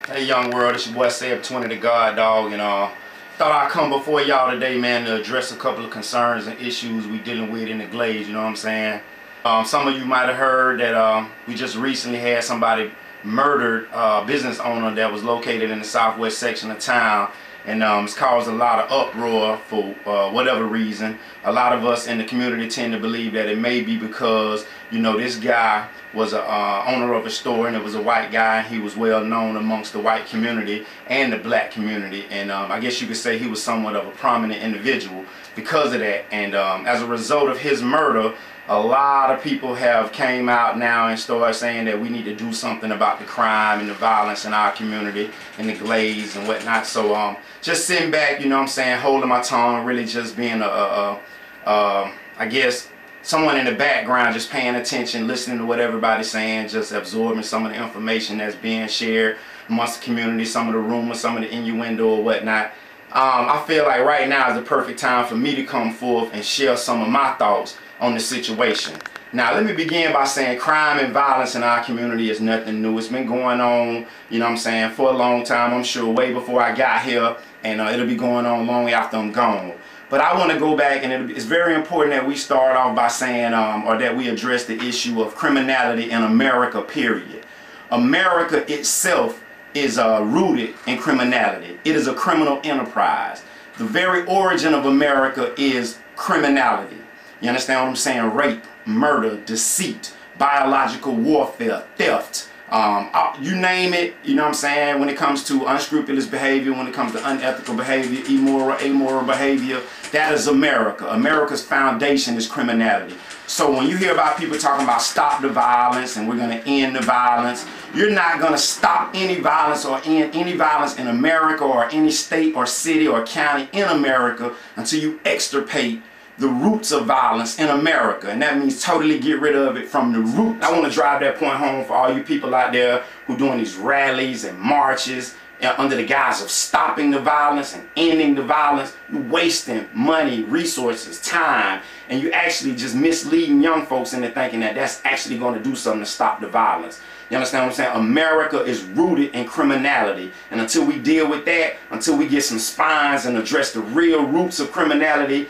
Hey young world, it's your boy Seb 20 the God Dog, and thought I'd come before y'all today, man, to address a couple of concerns and issues we dealing with in the Glaze, you know what I'm saying? Some of you might have heard that we just recently had somebody murdered, business owner that was located in the southwest section of town, and it's caused a lot of uproar for whatever reason. A lot of us in the community tend to believe that it may be because, you know, this guy was a owner of a store, and it was a white guy. He was well known amongst the white community and the black community, and I guess you could say he was somewhat of a prominent individual because of that. And as a result of his murder, a lot of people have came out now and started saying that we need to do something about the crime and the violence in our community, in the Glaze and whatnot. So just sitting back, you know what I'm saying, holding my tongue, really just being I guess someone in the background, just paying attention, listening to what everybody's saying, just absorbing some of the information that's being shared amongst the community, some of the rumors, some of the innuendo or whatnot. I feel like right now is the perfect time for me to come forth and share some of my thoughts on the situation. Now, let me begin by saying crime and violence in our community is nothing new. It's been going on, you know what I'm saying, for a long time, I'm sure, way before I got here, and it'll be going on long after I'm gone. But I want to go back, and it's very important that we start off by saying, or that we address the issue of criminality in America, period. America itself is rooted in criminality. It is a criminal enterprise. The very origin of America is criminality. You understand what I'm saying? Rape, murder, deceit, biological warfare, theft. You name it, you know what I'm saying, when it comes to unscrupulous behavior, when it comes to unethical behavior, immoral, amoral behavior, that is America. America's foundation is criminality. So when you hear about people talking about stop the violence and we're going to end the violence, you're not going to stop any violence or end any violence in America or any state or city or county in America until you extirpate the roots of violence in America, and that means totally get rid of it from the root. I want to drive that point home for all you people out there who are doing these rallies and marches under the guise of stopping the violence and ending the violence. You're wasting money, resources, time, and you're actually just misleading young folks into thinking that that's actually going to do something to stop the violence. You understand what I'm saying? America is rooted in criminality, and until we deal with that, until we get some spines and address the real roots of criminality,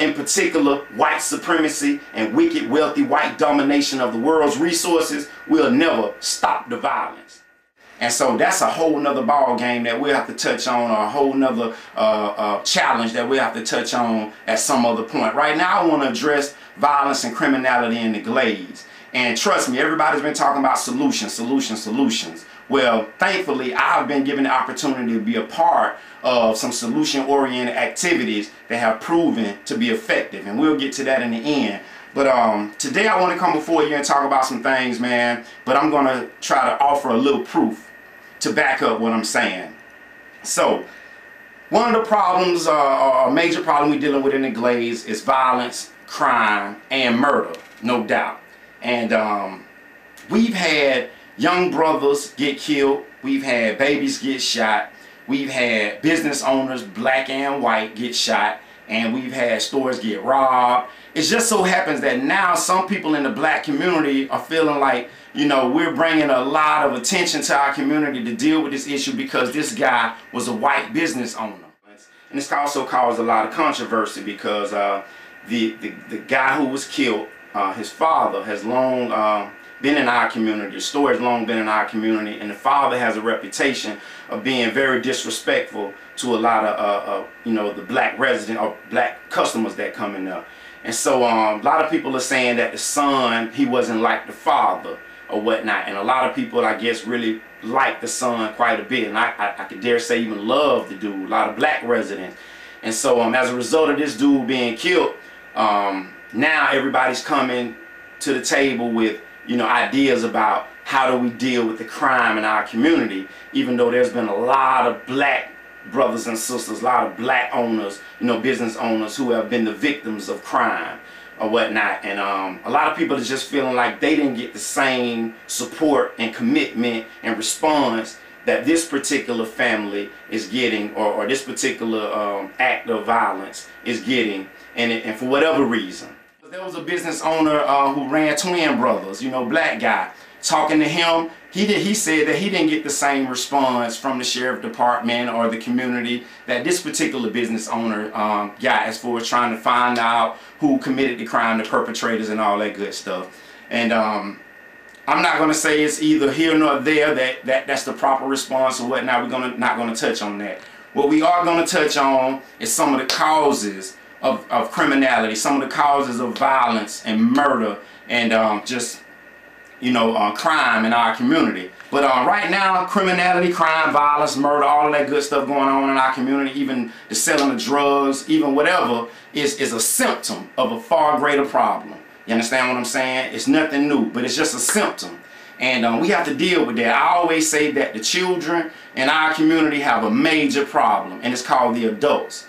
in particular white supremacy and wicked, wealthy white domination of the world's resources, we'll never stop the violence. And so that's a whole nother ball game that we'll have to touch on, or a whole nother challenge that we'll have to touch on at some other point. Right now I want to address violence and criminality in the Glaze. And trust me, everybody's been talking about solutions, solutions, solutions. Well, thankfully, I've been given the opportunity to be a part of some solution-oriented activities that have proven to be effective. And we'll get to that in the end. But today I want to come before you and talk about some things, man. But I'm going to try to offer a little proof to back up what I'm saying. So, one of the problems, a major problem we're dealing with in the Glaze is violence, crime, and murder, no doubt. And we've had young brothers get killed, we've had babies get shot, we've had business owners, black and white, get shot, and we've had stores get robbed. It just so happens that now some people in the black community are feeling like, you know, we're bringing a lot of attention to our community to deal with this issue because this guy was a white business owner. And this also caused a lot of controversy because the guy who was killed, his father has long been in our community. The store has long been in our community, and the father has a reputation of being very disrespectful to a lot of you know, the black resident or black customers that come in there. And so a lot of people are saying that the son, he wasn't like the father or whatnot, and a lot of people, I guess, really like the son quite a bit, and I could dare say even love the dude, a lot of black residents. And so as a result of this dude being killed, now everybody's coming to the table with, you know, ideas about how do we deal with the crime in our community, even though there's been a lot of black brothers and sisters, a lot of black owners, you know, business owners who have been the victims of crime or whatnot. And a lot of people are just feeling like they didn't get the same support and commitment and response that this particular family is getting, or this particular act of violence is getting, and for whatever reason. There was a business owner who ran Twin Brothers, you know, black guy. talking to him, he said that he didn't get the same response from the sheriff department or the community that this particular business owner got, as far as trying to find out who committed the crime, the perpetrators, and all that good stuff. And I'm not going to say it's either here nor there that's the proper response or whatnot. We're not going to touch on that. What we are going to touch on is some of the causes of criminality, some of the causes of violence and murder and just, you know, crime in our community. But right now, criminality, crime, violence, murder, all of that good stuff going on in our community, even the selling of drugs, even whatever, is a symptom of a far greater problem. You understand what I'm saying? It's nothing new, but it's just a symptom. And we have to deal with that. I always say that the children in our community have a major problem, and it's called the adults.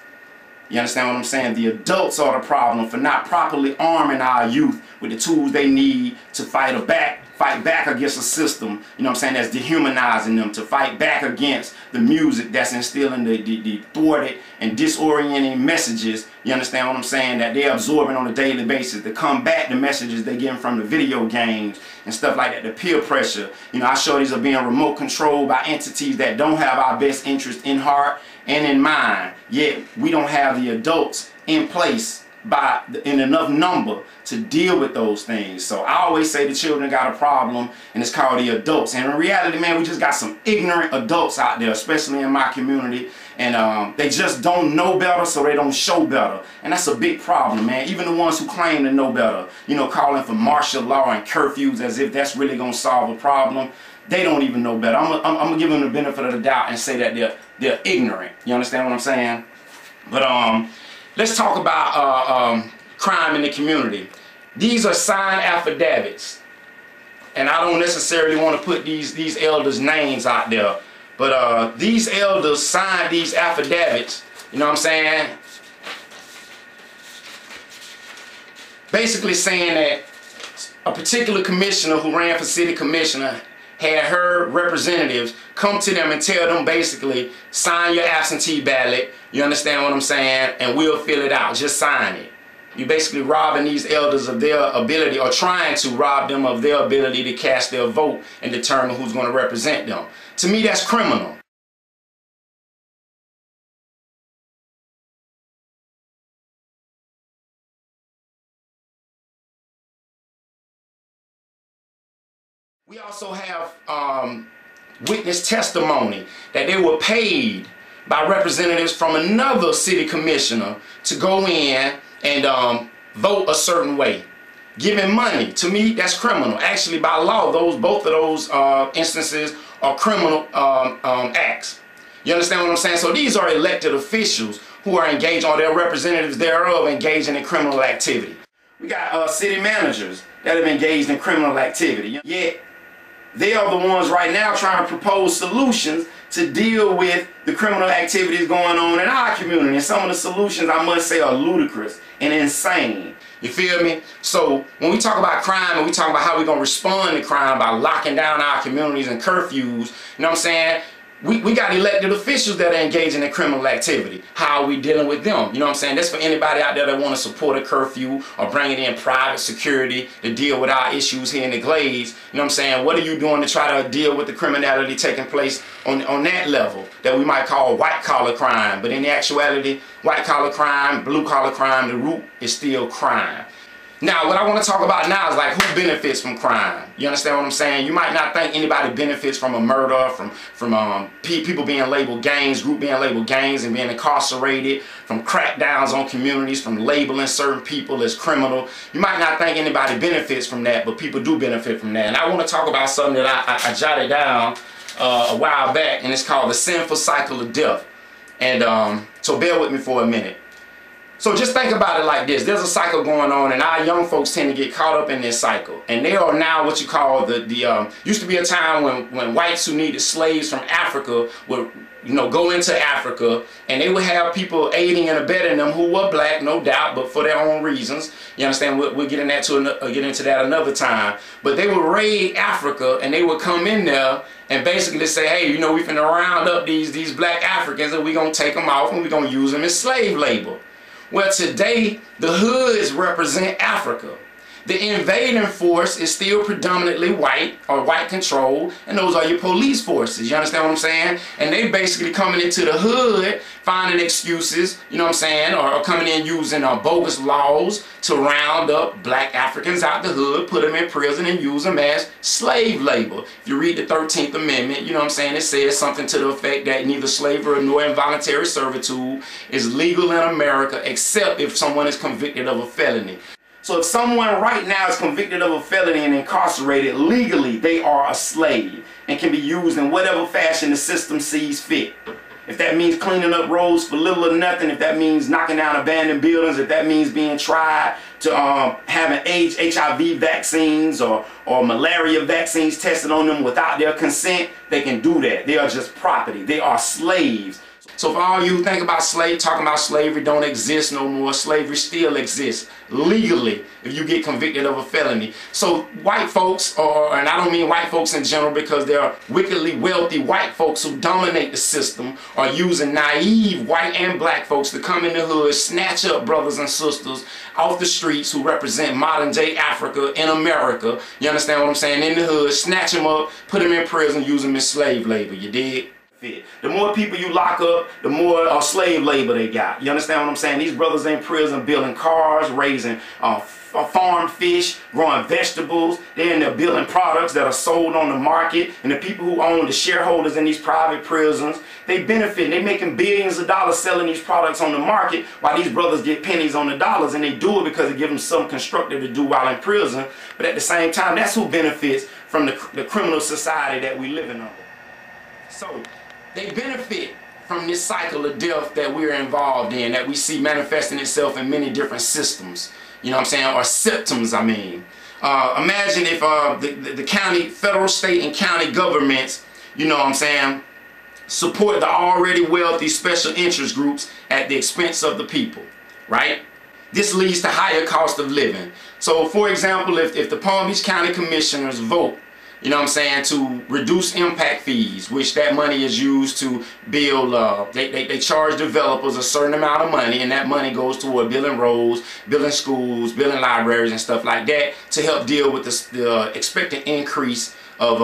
You understand what I'm saying? The adults are the problem for not properly arming our youth with the tools they need to fight back against a system, you know what I'm saying, that's dehumanizing them, to fight back against the music that's instilling the thwarted and disorienting messages, you understand what I'm saying, that they're absorbing on a daily basis, to combat the messages they're getting from the video games and stuff like that, the peer pressure. You know, our shorties are being remote controlled by entities that don't have our best interest in heart and in mind, yet we don't have the adults in place in enough number to deal with those things. So I always say the children got a problem, and it's called the adults. And in reality, man, we just got some ignorant adults out there, especially in my community, and they just don't know better, so they don't show better. And that's a big problem, man. Even the ones who claim to know better, you know, calling for martial law and curfews as if that's really gonna solve a problem, they don't even know better. I'm gonna give them the benefit of the doubt and say that they're ignorant. You understand what I'm saying? But let's talk about crime in the community. These are signed affidavits, and I don't necessarily want to put these elders' names out there, but these elders signed these affidavits, you know what I'm saying, basically saying that a particular commissioner who ran for city commissioner had her representatives come to them and tell them, basically, sign your absentee ballot, you understand what I'm saying, and we'll fill it out, just sign it. You're basically robbing these elders of their ability, or trying to rob them of their ability to cast their vote and determine who's going to represent them. To me, that's criminal. We also have witness testimony that they were paid by representatives from another city commissioner to go in and vote a certain way, giving money. To me, that's criminal. Actually, by law, both of those instances are criminal acts. You understand what I'm saying? So these are elected officials who are engaged, or their representatives thereof, engaging in criminal activity. We got city managers that have engaged in criminal activity. Yet they are the ones right now trying to propose solutions to deal with the criminal activities going on in our community. And some of the solutions, I must say, are ludicrous and insane. You feel me? So when we talk about crime, and we talk about how we're going to respond to crime by locking down our communities and curfews, you know what I'm saying? We got elected officials that are engaging in criminal activity. How are we dealing with them? You know what I'm saying? That's for anybody out there that want to support a curfew or bringing in private security to deal with our issues here in the Glades. You know what I'm saying? What are you doing to try to deal with the criminality taking place on that level that we might call white-collar crime? But in actuality, white-collar crime, blue-collar crime, the root is still crime. Now, what I want to talk about now is like who benefits from crime. You understand what I'm saying? You might not think anybody benefits from a murder, from people being labeled gangs, group being labeled gangs and being incarcerated, from crackdowns on communities, from labeling certain people as criminal. You might not think anybody benefits from that, but people do benefit from that. And I want to talk about something that I jotted down a while back, and it's called the sinful cycle of death. And so bear with me for a minute. So just think about it like this. There's a cycle going on, and our young folks tend to get caught up in this cycle. And they are now what you call used to be a time when whites who needed slaves from Africa would, you know, go into Africa, and they would have people aiding and abetting them who were black, no doubt, but for their own reasons. You understand? We'll get into that another time. But they would raid Africa, and they would come in there and basically say, hey, you know, we finna round up these black Africans, and we're gonna take them off, and we're gonna use them as slave labor. Well, today, the hoods represent Africa. The invading force is still predominantly white or white controlled, and those are your police forces. You understand what I'm saying? And they basically coming into the hood, finding excuses, you know what I'm saying, or coming in using bogus laws to round up black Africans out the hood, put them in prison, and use them as slave labor. If you read the 13th Amendment, you know what I'm saying, it says something to the effect that neither slavery nor involuntary servitude is legal in America except if someone is convicted of a felony. So if someone right now is convicted of a felony and incarcerated legally, they are a slave and can be used in whatever fashion the system sees fit. If that means cleaning up roads for little or nothing, if that means knocking down abandoned buildings, if that means being tried to having HIV vaccines or malaria vaccines tested on them without their consent, they can do that. They are just property. They are slaves. So for all you think about talking about slavery don't exist no more, slavery still exists legally if you get convicted of a felony. So white folks, and I don't mean white folks in general because there are wickedly wealthy white folks who dominate the system, are using naive white and black folks to come in the hood, snatch up brothers and sisters off the streets who represent modern day Africa in America. You understand what I'm saying? In the hood, snatch them up, put them in prison, use them as slave labor. You dig? The more people you lock up, the more slave labor they got. You understand what I'm saying? These brothers in prison building cars, raising farm fish, growing vegetables. They're in there building products that are sold on the market. And the people who own the shareholders in these private prisons, they benefit. They're making billions of dollars selling these products on the market while these brothers get pennies on the dollars. And they do it because it gives them something constructive to do while in prison. But at the same time, that's who benefits from the criminal society that we live in under. So they benefit from this cycle of death that we're involved in, that we see manifesting itself in many different systems, you know what I'm saying, or symptoms, I mean. Imagine if the county, federal, state, and county governments, you know what I'm saying, support the already wealthy special interest groups at the expense of the people, right? This leads to higher cost of living. So, for example, if the Palm Beach County Commissioners vote, you know what I'm saying, to reduce impact fees, which that money is used to build, they charge developers a certain amount of money, and that money goes toward building roads, building schools, building libraries and stuff like that to help deal with the expected increase of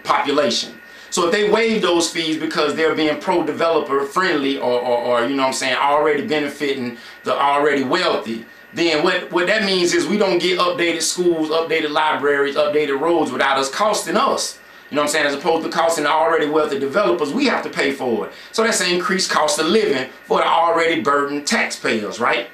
population. So if they waive those fees because they're being pro-developer friendly or you know what I'm saying, already benefiting the already wealthy, then what that means is we don't get updated schools, updated libraries, updated roads without us costing us. You know what I'm saying? As opposed to costing the already wealthy developers, we have to pay for it. So that's an increased cost of living for the already burdened taxpayers, right?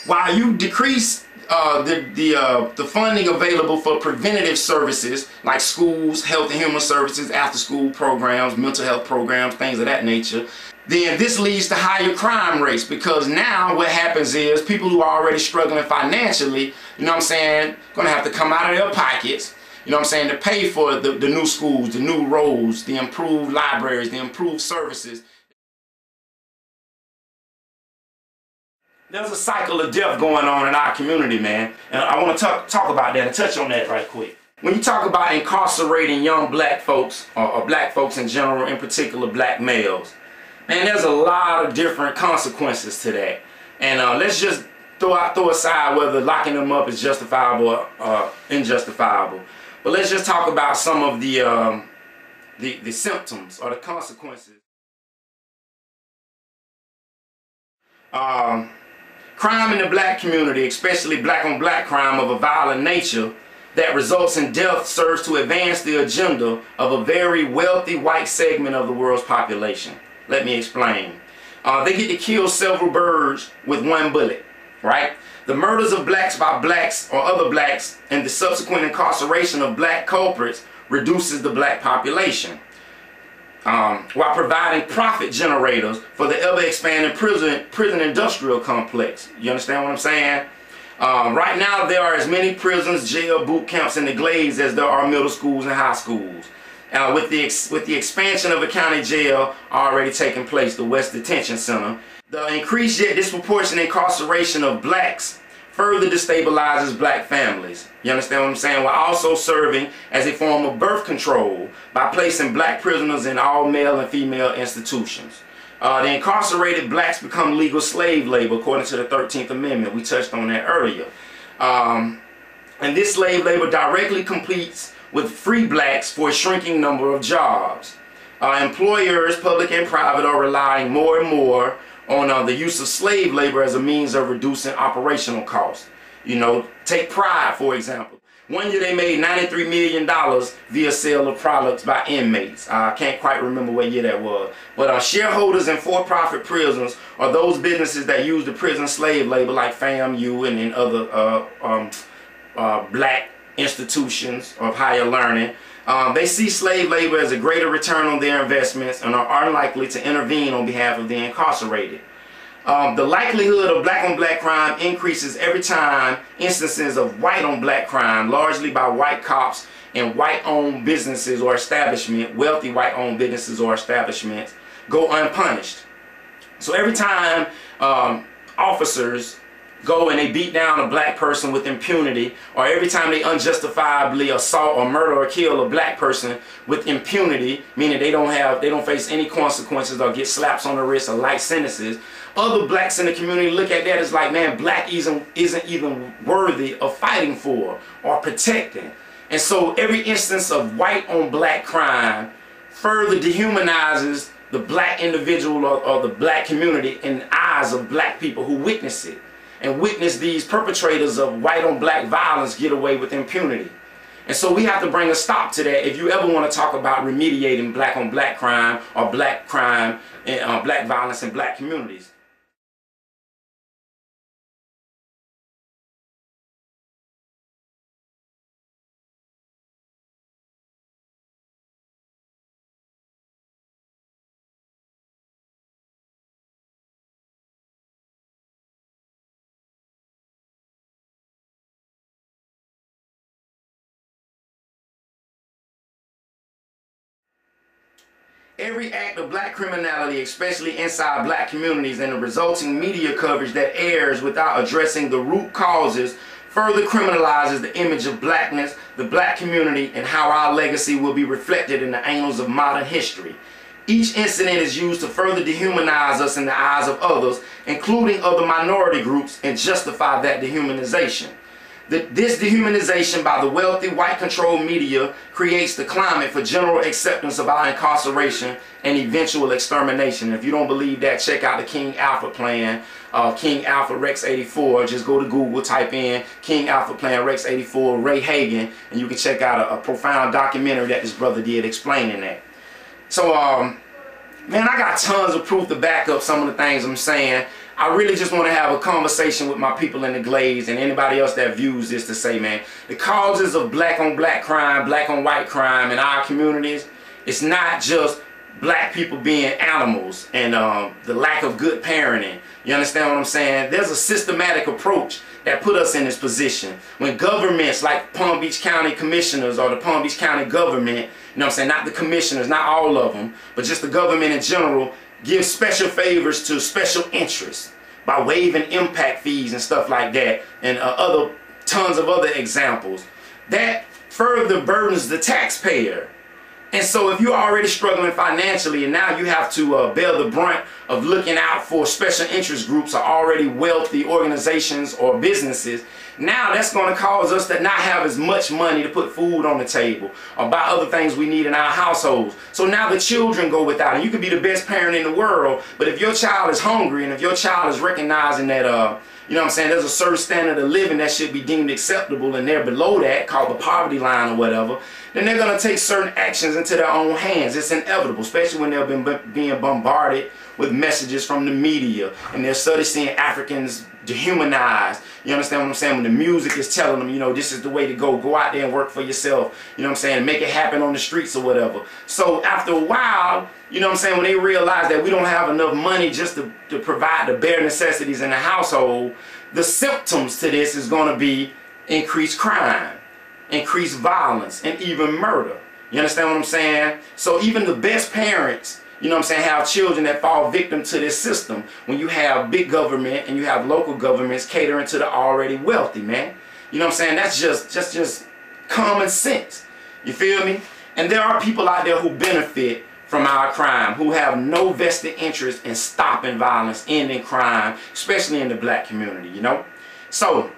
While you decrease the funding available for preventative services like schools, health and human services, after school programs, mental health programs, things of that nature, then this leads to higher crime rates, because now what happens is people who are already struggling financially, you know what I'm saying, going to have to come out of their pockets, you know what I'm saying, to pay for the new schools, the new roads, the improved libraries, the improved services. There's a cycle of death going on in our community, man, and I want to talk about that and touch on that right quick. When you talk about incarcerating young black folks, or black folks in general, in particular black males, man, there's a lot of different consequences to that. And let's just throw aside whether locking them up is justifiable or unjustifiable. But let's just talk about some of the symptoms or the consequences. Crime in the black community, especially black on black crime of a violent nature that results in death, serves to advance the agenda of a very wealthy white segment of the world's population. Let me explain. They get to kill several birds with one bullet, right? The murders of blacks by blacks or other blacks and the subsequent incarceration of black culprits reduces the black population, while providing profit generators for the ever-expanding prison industrial complex. You understand what I'm saying? Right now there are as many prisons, jail, boot camps, and the Glades as there are middle schools and high schools. With the expansion of a county jail already taking place, the West Detention Center, the increased yet disproportionate incarceration of blacks further destabilizes black families. You understand what I'm saying? While also serving as a form of birth control by placing black prisoners in all male and female institutions. The incarcerated blacks become legal slave labor according to the 13th Amendment. We touched on that earlier. And this slave labor directly competes with free blacks for a shrinking number of jobs. Employers, public and private, are relying more and more on the use of slave labor as a means of reducing operational costs. You know, take Pride, for example. One year they made $93 million via sale of products by inmates. I can't quite remember what year that was. But shareholders in for-profit prisons are those businesses that use the prison slave labor, like FAMU and other black institutions of higher learning. They see slave labor as a greater return on their investments and are unlikely to intervene on behalf of the incarcerated. The likelihood of black-on-black crime increases every time instances of white-on-black crime, largely by white cops and white-owned businesses or establishments, wealthy white-owned businesses or establishments, go unpunished. So every time officers go and they beat down a black person with impunity, or every time they unjustifiably assault or murder or kill a black person with impunity, meaning they don't face any consequences or get slaps on the wrist or light sentences, other blacks in the community look at that as like, man, black isn't even worthy of fighting for or protecting. And so every instance of white on black crime further dehumanizes the black individual or the black community in the eyes of black people who witness it, and witness these perpetrators of white on black violence get away with impunity. And so we have to bring a stop to that if you ever want to talk about remediating black on black crime or black crime and black violence in black communities. Every act of black criminality, especially inside black communities, and the resulting media coverage that airs without addressing the root causes, further criminalizes the image of blackness, the black community, and how our legacy will be reflected in the annals of modern history. Each incident is used to further dehumanize us in the eyes of others, including other minority groups, and justify that dehumanization. This dehumanization by the wealthy, white-controlled media creates the climate for general acceptance of our incarceration and eventual extermination. If you don't believe that, check out the King Alpha Plan, King Alpha Rex 84. Just go to Google, type in King Alpha Plan Rex 84, Ray Hagan, and you can check out a profound documentary that this brother did explaining that. So, man, I got tons of proof to back up some of the things I'm saying. I really just want to have a conversation with my people in the Glades and anybody else that views this to say, man, the causes of black on black crime, black on white crime in our communities, it's not just black people being animals and the lack of good parenting. You understand what I'm saying? There's a systematic approach that put us in this position. When governments like Palm Beach County commissioners or the Palm Beach County government, you know what I'm saying, not the commissioners, not all of them, but just the government in general, give special favors to special interests by waiving impact fees and stuff like that, and tons of other examples. That further burdens the taxpayer. And so if you're already struggling financially and now you have to bear the brunt of looking out for special interest groups or already wealthy organizations or businesses, now that's going to cause us to not have as much money to put food on the table or buy other things we need in our households. So now the children go without it. You could be the best parent in the world, but if your child is hungry and if your child is recognizing that you know what I'm saying, there's a certain standard of living that should be deemed acceptable and they're below that, called the poverty line or whatever, then they're going to take certain actions into their own hands. It's inevitable, especially when they've being bombarded with messages from the media and they're studying seeing Africans dehumanized. You understand what I'm saying? When the music is telling them, you know, this is the way to go out there and work for yourself, you know what I'm saying, make it happen on the streets or whatever. So after a while, you know what I'm saying, when they realize that we don't have enough money just to provide the bare necessities in the household, the symptoms to this is going to be increased crime, increased violence, and even murder. You understand what I'm saying? So even the best parents, you know what I'm saying, have children that fall victim to this system when you have big government and you have local governments catering to the already wealthy, man. You know what I'm saying? That's just common sense. You feel me? And there are people out there who benefit from our crime, who have no vested interest in stopping violence, ending crime, especially in the black community, you know? So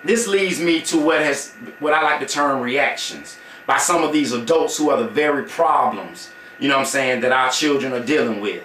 this leads me to what I like to term reactions by some of these adults who are the very problems, you know what I'm saying, that our children are dealing with.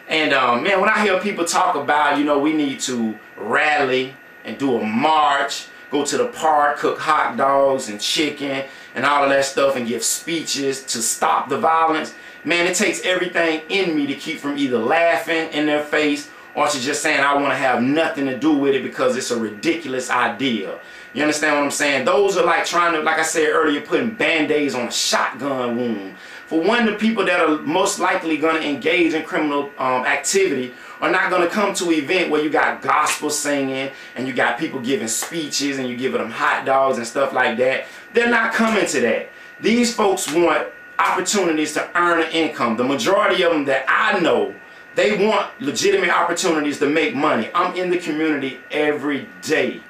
And man, when I hear people talk about, you know, we need to rally and do a march, go to the park, cook hot dogs and chicken and all of that stuff and give speeches to stop the violence, man, it takes everything in me to keep from either laughing in their face or to just saying I want to have nothing to do with it because it's a ridiculous idea. You understand what I'm saying? Those are like trying to, like I said earlier, putting band-aids on a shotgun wound. For one, the people that are most likely going to engage in criminal activity are not going to come to an event where you got gospel singing and you got people giving speeches and you giving them hot dogs and stuff like that. They're not coming to that. These folks want opportunities to earn an income. The majority of them that I know, they want legitimate opportunities to make money. I'm in the community every day.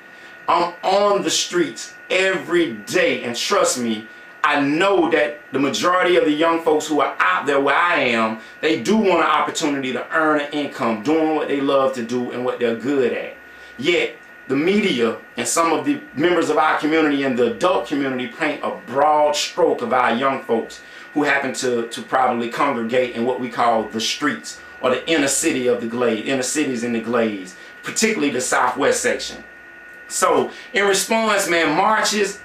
I'm on the streets every day, and trust me, I know that the majority of the young folks who are out there where I am, they do want an opportunity to earn an income doing what they love to do and what they're good at. Yet, the media and some of the members of our community and the adult community paint a broad stroke of our young folks who happen to probably congregate in what we call the streets or the inner city of the Glade, inner cities in the Glades, particularly the southwest section. So, in response, man, marches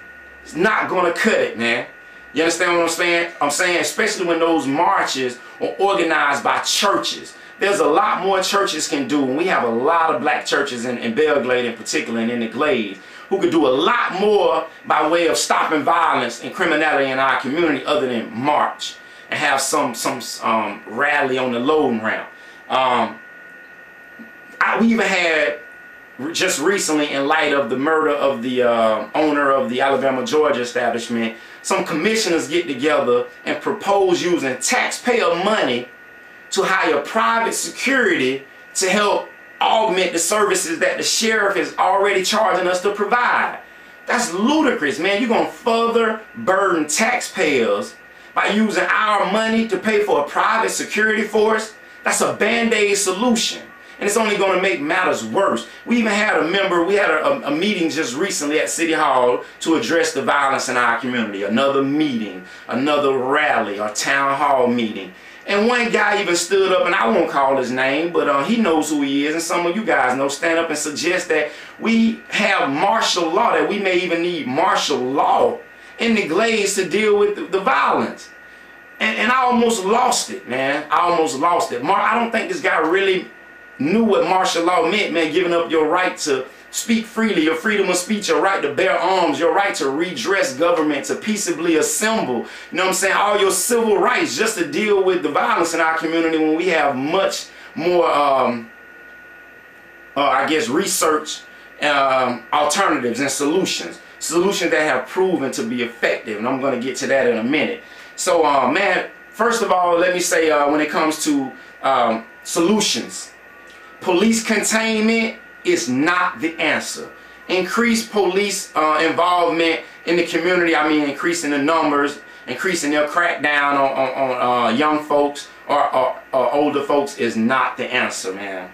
is not going to cut it, man. You understand what I'm saying? I'm saying, especially when those marches are organized by churches. There's a lot more churches can do, and we have a lot of black churches in Belgrade in particular and in the Glades who could do a lot more by way of stopping violence and criminality in our community other than march and have some rally on the loading ramp. We even had just recently, in light of the murder of the owner of the Alabama Georgia establishment, some commissioners get together and propose using taxpayer money to hire private security to help augment the services that the sheriff is already charging us to provide. That's ludicrous, man. You're going to further burden taxpayers by using our money to pay for a private security force. That's a band-aid solution. And it's only going to make matters worse. We even had a meeting just recently at City Hall to address the violence in our community. Another meeting, another rally, or town hall meeting. And one guy even stood up, and I won't call his name, but he knows who he is, and some of you guys know, stand up and suggest that we have martial law, that we may even need martial law in the Glades to deal with the violence. And I almost lost it, man. I almost lost it. I don't think this guy really knew what martial law meant, man. Giving up your right to speak freely, your freedom of speech, your right to bear arms, your right to redress government, to peaceably assemble, you know what I'm saying, all your civil rights just to deal with the violence in our community when we have much more, I guess, research, alternatives and solutions that have proven to be effective, and I'm going to get to that in a minute. So, man, first of all, let me say when it comes to solutions, police containment is not the answer. Increased police involvement in the community, I mean increasing the numbers, increasing their crackdown on young folks or older folks is not the answer, man.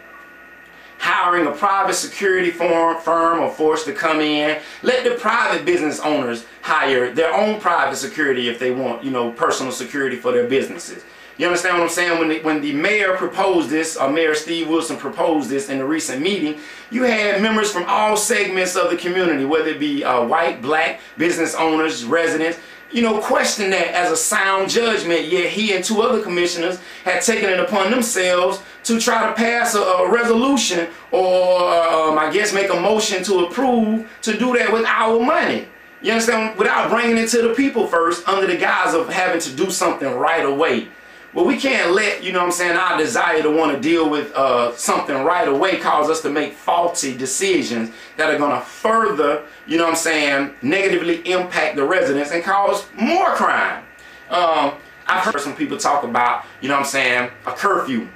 Hiring a private security firm or force to come in. Let the private business owners hire their own private security if they want, you know, personal security for their businesses. You understand what I'm saying? When the mayor proposed this, or Mayor Steve Wilson proposed this in a recent meeting, you had members from all segments of the community, whether it be white, black, business owners, residents, you know, question that as a sound judgment, yet he and two other commissioners had taken it upon themselves to try to pass a resolution or, I guess, make a motion to approve to do that with our money. You understand? Without bringing it to the people first under the guise of having to do something right away. Well, we can't let, you know what I'm saying, our desire to want to deal with something right away cause us to make faulty decisions that are going to further, you know what I'm saying, negatively impact the residents and cause more crime. I've heard some people talk about, you know what I'm saying, a curfew.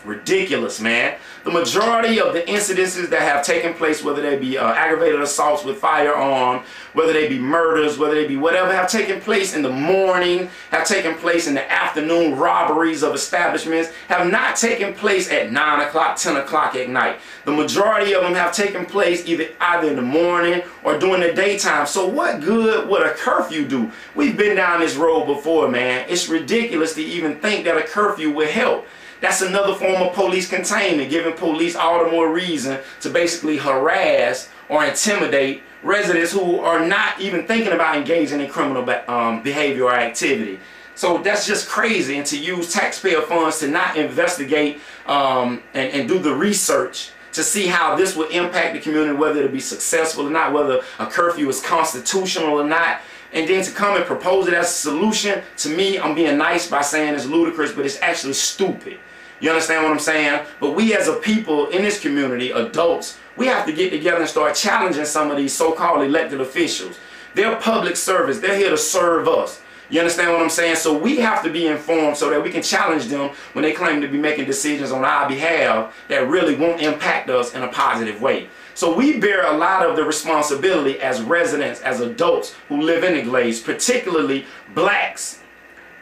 Ridiculous, man. The majority of the incidences that have taken place, whether they be aggravated assaults with firearm, whether they be murders, whether they be whatever, have taken place in the morning, have taken place in the afternoon, robberies of establishments, have not taken place at 9 o'clock, 10 o'clock at night. The majority of them have taken place either in the morning or during the daytime. So what good would a curfew do? We've been down this road before, man. It's ridiculous to even think that a curfew would help. That's another form of police containment, giving police all the more reason to basically harass or intimidate residents who are not even thinking about engaging in criminal behavior or activity. So that's just crazy, and to use taxpayer funds to not investigate and do the research to see how this would impact the community, whether it'll be successful or not, whether a curfew is constitutional or not, and then to come and propose it as a solution, to me, I'm being nice by saying it's ludicrous, but it's actually stupid. You understand what I'm saying? But we as a people in this community, adults, we have to get together and start challenging some of these so-called elected officials. They're public service. They're here to serve us. You understand what I'm saying? So we have to be informed so that we can challenge them when they claim to be making decisions on our behalf that really won't impact us in a positive way. So we bear a lot of the responsibility as residents, as adults who live in the Glades, particularly blacks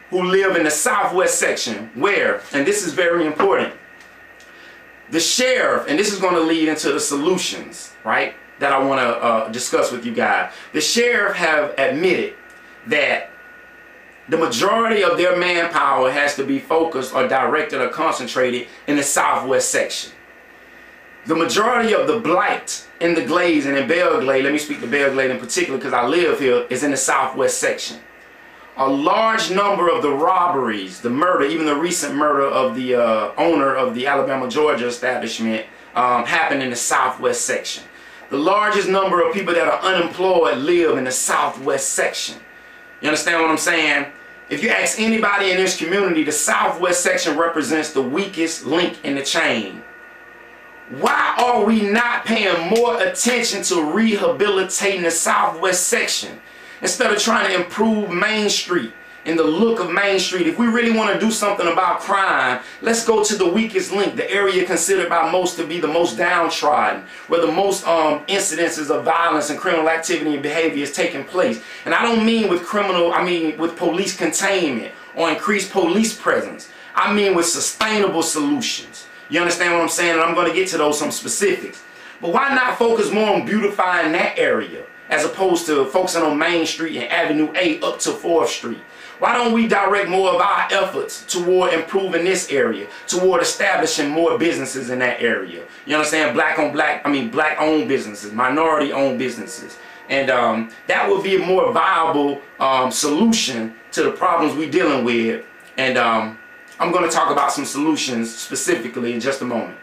who live in the southwest section where, and this is very important, the sheriff, and this is going to lead into the solutions, right, that I want to discuss with you guys. The sheriff have admitted that the majority of their manpower has to be focused or directed or concentrated in the southwest section. The majority of the blight in the Glades and in Belglade, let me speak to Belglade in particular because I live here, is in the southwest section. A large number of the robberies, the murder, even the recent murder of the owner of the Alabama, Georgia establishment happened in the southwest section. The largest number of people that are unemployed live in the southwest section. You understand what I'm saying? If you ask anybody in this community, the southwest section represents the weakest link in the chain. Why are we not paying more attention to rehabilitating the southwest section? Instead of trying to improve Main Street and the look of Main Street, if we really want to do something about crime, let's go to the weakest link, the area considered by most to be the most downtrodden, where the most incidences of violence and criminal activity and behavior is taking place. And I don't mean with with police containment or increased police presence. I mean with sustainable solutions. You understand what I'm saying? And I'm going to get to those some specifics. But why not focus more on beautifying that area as opposed to focusing on Main Street and Avenue A up to 4th Street? Why don't we direct more of our efforts toward improving this area, toward establishing more businesses in that area? You understand? Black owned businesses, minority owned businesses. And that would be a more viable solution to the problems we're dealing with. And I'm going to talk about some solutions specifically in just a moment.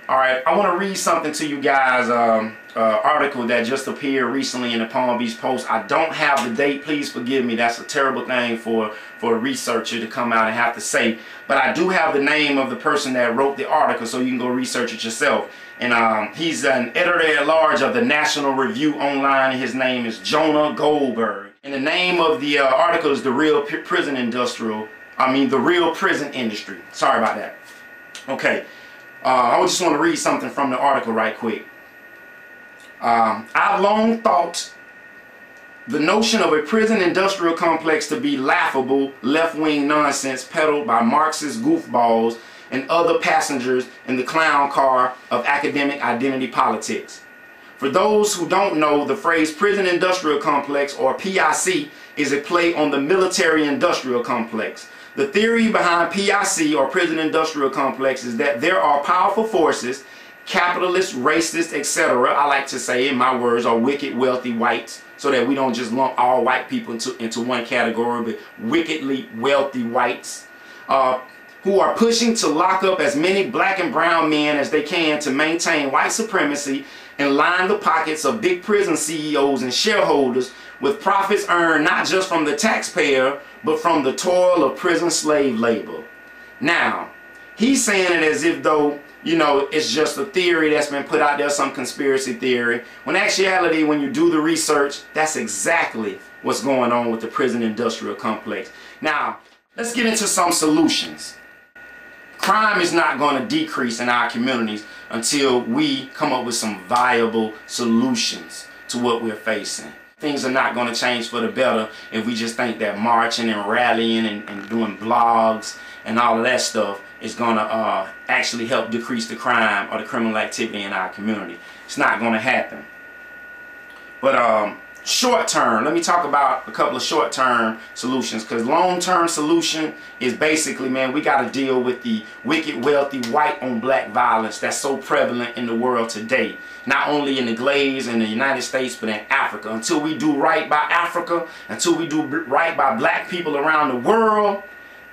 All right, I want to read something to you guys, article that just appeared recently in the Palm Beach Post. I don't have the date, please forgive me. That's a terrible thing for a researcher to come out and have to say. But I do have the name of the person that wrote the article, so you can go research it yourself. And he's an editor-at-large of the National Review Online, and his name is Jonah Goldberg. And the name of the article is The Real Prison Industry. Sorry about that. Okay. I just want to read something from the article right quick. I've long thought the notion of a prison industrial complex to be laughable, left-wing nonsense peddled by Marxist goofballs and other passengers in the clown car of academic identity politics. For those who don't know, the phrase prison industrial complex, or PIC, is a play on the military industrial complex. The theory behind PIC, or prison industrial complex, is that there are powerful forces, capitalists, racists, etc. I like to say, in my words, are wicked, wealthy whites, so that we don't just lump all white people into one category, but wickedly wealthy whites, who are pushing to lock up as many black and brown men as they can to maintain white supremacy and line the pockets of big prison CEOs and shareholders with profits earned not just from the taxpayer, but from the toil of prison slave labor. Now, he's saying it as if though, you know, it's just a theory that's been put out there, some conspiracy theory. When in actuality, when you do the research, that's exactly what's going on with the prison industrial complex. Now, let's get into some solutions. Crime is not going to decrease in our communities until we come up with some viable solutions to what we're facing. Things are not going to change for the better if we just think that marching and rallying and doing blogs and all of that stuff is going to actually help decrease the crime or the criminal activity in our community. It's not going to happen. But short term, let me talk about a couple of short term solutions, because long term solution is basically, man, we got to deal with the wicked, wealthy, white on black violence that's so prevalent in the world today. Not only in the Glades in the United States, but in Africa. Until we do right by Africa, until we do right by black people around the world,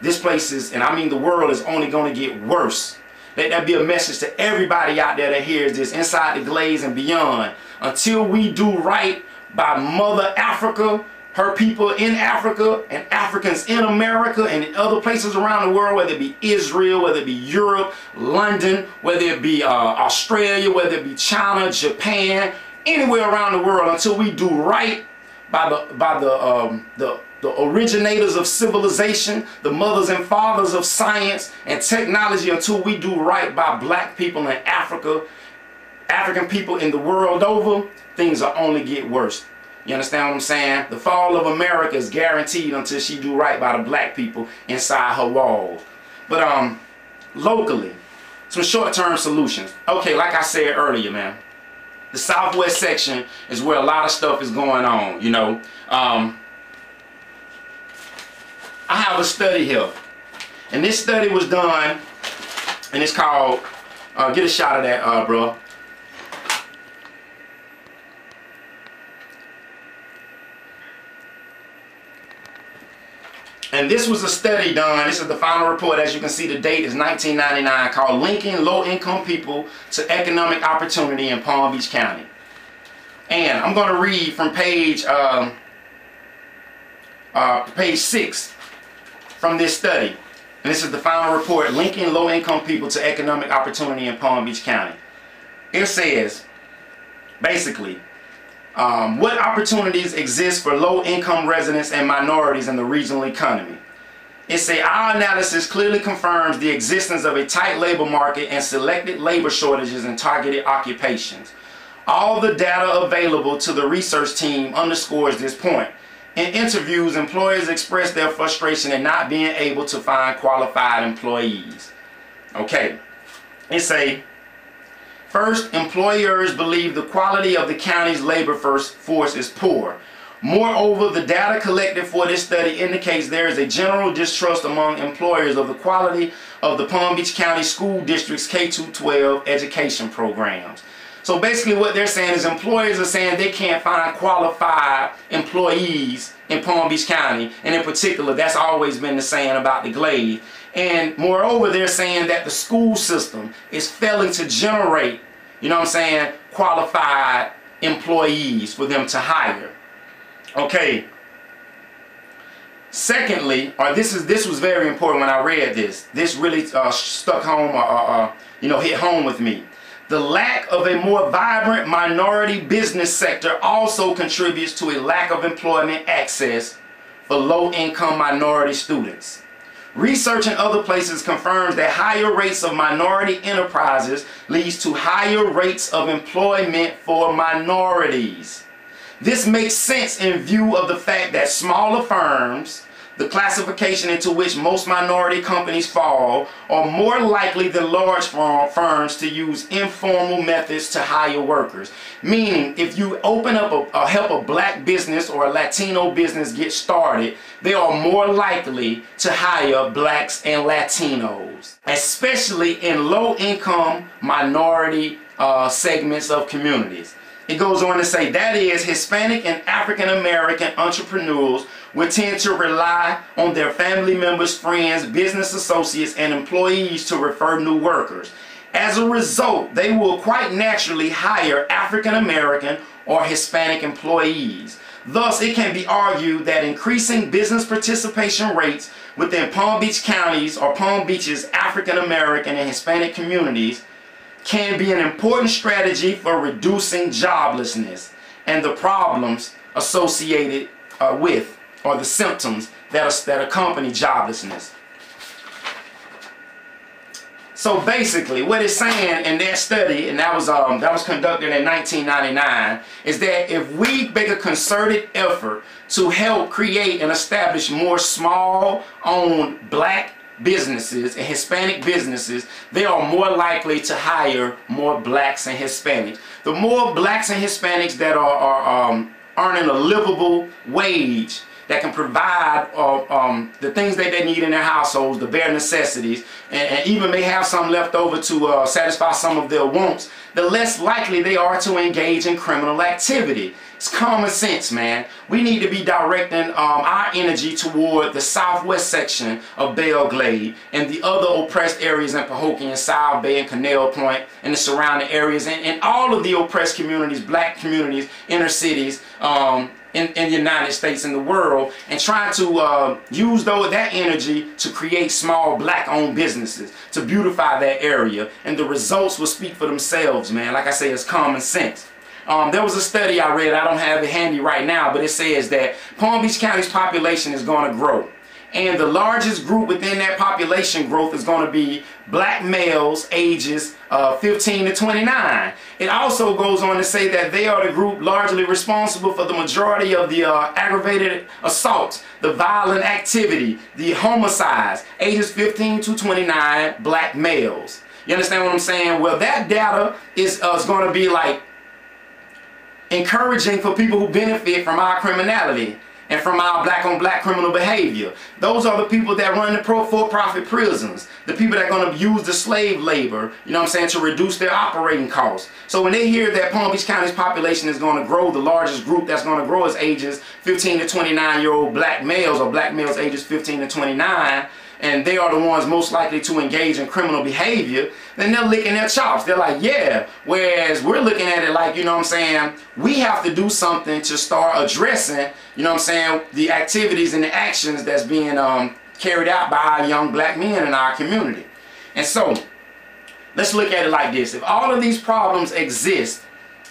this place is, and I mean the world, is only going to get worse. Let that be a message to everybody out there that hears this, inside the Glades and beyond. Until we do right by Mother Africa, her people in Africa, and Africans in America and in other places around the world, whether it be Israel, whether it be Europe, London, whether it be Australia, whether it be China, Japan, anywhere around the world, until we do right by the originators of civilization, the mothers and fathers of science and technology, until we do right by black people in Africa, African people in the world over, things will only get worse. You understand what I'm saying? The fall of America is guaranteed until she do right by the black people inside her walls. But locally, some short-term solutions. Okay, like I said earlier, man, the southwest section is where a lot of stuff is going on, you know. I have a study here, and this study was done, and it's called, get a shot of that, bro. And this was a study done, this is the final report, as you can see the date is 1999, called Linking Low-Income People to Economic Opportunity in Palm Beach County. And I'm going to read from page 6 from this study. And this is the final report, Linking Low-Income People to Economic Opportunity in Palm Beach County. It says, basically, what opportunities exist for low-income residents and minorities in the regional economy? It says, our analysis clearly confirms the existence of a tight labor market and selected labor shortages in targeted occupations. All the data available to the research team underscores this point. In interviews, employers express their frustration at not being able to find qualified employees. Okay, it says, first, employers believe the quality of the county's labor force is poor. Moreover, the data collected for this study indicates there is a general distrust among employers of the quality of the Palm Beach County School District's K-12 education programs. So basically what they're saying is employers are saying they can't find qualified employees in Palm Beach County. And in particular, that's always been the saying about the Glade. And moreover, they're saying that the school system is failing to generate, you know what I'm saying, qualified employees for them to hire. Okay. Secondly, this was very important when I read this. This really stuck home, hit home with me. The lack of a more vibrant minority business sector also contributes to a lack of employment access for low-income minority students. Research in other places confirms that higher rates of minority enterprises leads to higher rates of employment for minorities. This makes sense in view of the fact that smaller firms, the classification into which most minority companies fall, are more likely than large firms to use informal methods to hire workers. Meaning, if you open up help a black business or a Latino business get started, they are more likely to hire blacks and Latinos, especially in low-income minority segments of communities. It goes on to say, that is, Hispanic and African American entrepreneurs will tend to rely on their family members, friends, business associates, and employees to refer new workers. As a result, they will quite naturally hire African American or Hispanic employees. Thus, it can be argued that increasing business participation rates within Palm Beach counties or Palm Beach's African American and Hispanic communities can be an important strategy for reducing joblessness and the problems associated with, or the symptoms that accompany joblessness. So basically, what it's saying in their study, and that was conducted in 1999, is that if we make a concerted effort to help create and establish more small-owned black businesses and Hispanic businesses, they are more likely to hire more blacks and Hispanics. The more blacks and Hispanics that are earning a livable wage that can provide the things that they need in their households, the bare necessities, and even may have some left over to satisfy some of their wants, the less likely they are to engage in criminal activity. It's common sense, man. We need to be directing our energy toward the southwest section of Belle Glade and the other oppressed areas in Pahokee and South Bay and Canal Point and the surrounding areas, and all of the oppressed communities, black communities, inner cities, in the United States and the world, and trying to use that energy to create small black-owned businesses to beautify that area, and the results will speak for themselves, man. Like I say, it's common sense. There was a study I read, I don't have it handy right now, but it says that Palm Beach County's population is going to grow. And the largest group within that population growth is going to be black males ages 15 to 29. It also goes on to say that they are the group largely responsible for the majority of the aggravated assaults, the violent activity, the homicides, ages 15 to 29 black males. You understand what I'm saying? Well, that data is going to be like encouraging for people who benefit from our criminality and from our black-on-black criminal behavior. Those are the people that run the for-profit prisons, the people that are going to use the slave labor, you know what I'm saying, to reduce their operating costs. So when they hear that Palm Beach County's population is going to grow, the largest group that's going to grow is ages 15 to 29-year-old black males, or black males ages 15 to 29, and they are the ones most likely to engage in criminal behavior, then they're licking their chops. They're like, yeah. Whereas we're looking at it like, you know what I'm saying, we have to do something to start addressing, you know what I'm saying, the activities and the actions that's being carried out by our young black men in our community. And so, let's look at it like this. If all of these problems exist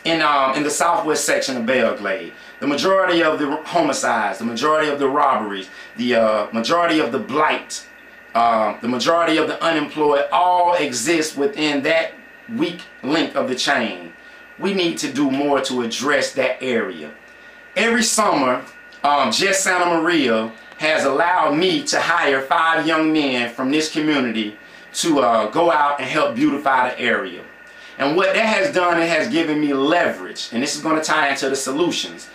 in the southwest section of Belle Glade, the majority of the homicides, the majority of the robberies, the majority of the blight, the majority of the unemployed all exist within that weak link of the chain. We need to do more to address that area. Every summer, Just Santa Maria has allowed me to hire 5 young men from this community to go out and help beautify the area. And what that has done, it has given me leverage. And this is going to tie into the solutions.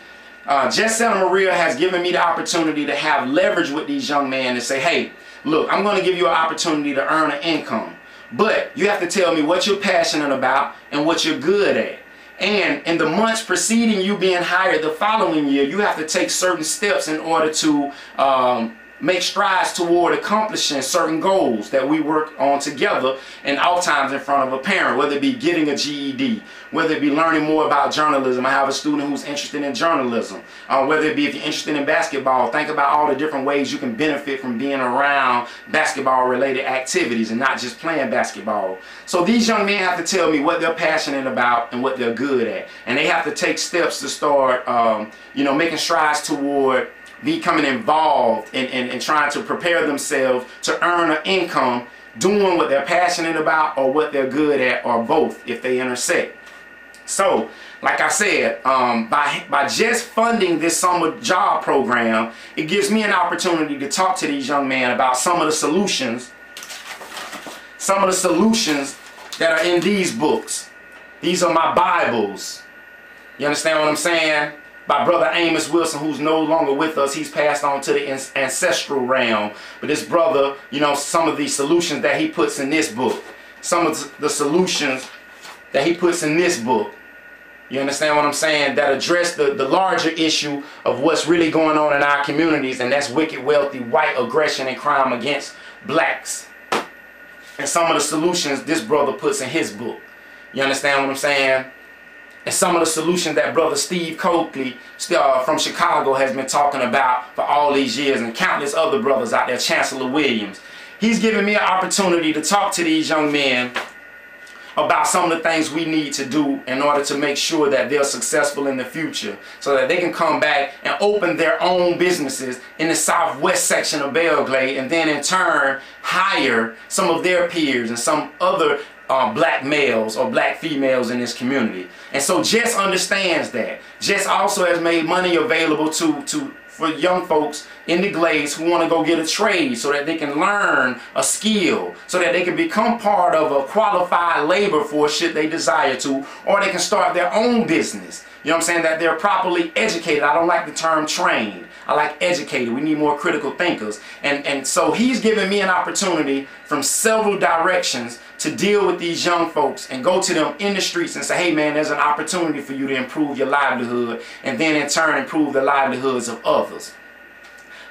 Just Santa Maria has given me the opportunity to have leverage with these young men and say, hey, look, I'm going to give you an opportunity to earn an income, but you have to tell me what you're passionate about and what you're good at. And in the months preceding you being hired the following year, you have to take certain steps in order to make strides toward accomplishing certain goals that we work on together, and oftentimes in front of a parent, whether it be getting a GED, whether it be learning more about journalism. I have a student who's interested in journalism. Whether it be if you're interested in basketball, think about all the different ways you can benefit from being around basketball related activities and not just playing basketball. So these young men have to tell me what they're passionate about and what they're good at, and they have to take steps to start you know, making strides toward becoming involved and trying to prepare themselves to earn an income doing what they're passionate about or what they're good at, or both if they intersect. So, like I said, by just funding this summer job program, it gives me an opportunity to talk to these young men about some of the solutions that are in these books. These are my Bibles. You understand what I'm saying? By Brother Amos Wilson, who's no longer with us. He's passed on to the ancestral realm. But this brother, you know, some of the solutions that he puts in this book, some of the solutions that he puts in this book, you understand what I'm saying, that address the larger issue of what's really going on in our communities, and that's wicked, wealthy, white aggression and crime against blacks. And some of the solutions this brother puts in his book. You understand what I'm saying? And some of the solutions that Brother Steve Coakley from Chicago has been talking about for all these years, and countless other brothers out there, Chancellor Williams. He's given me an opportunity to talk to these young men about some of the things we need to do in order to make sure that they're successful in the future, so that they can come back and open their own businesses in the southwest section of Belgrade, and then in turn hire some of their peers and some other black males or black females in this community. And so Jess understands that. Jess also has made money available for young folks in the Glades who want to go get a trade, so that they can learn a skill, so that they can become part of a qualified labor force should they desire to, or they can start their own business. You know what I'm saying? That they're properly educated. I don't like the term trained. I like educated. We need more critical thinkers. And so he's given me an opportunity from several directions to deal with these young folks and go to them in the streets and say, hey man, there's an opportunity for you to improve your livelihood, and then in turn improve the livelihoods of others.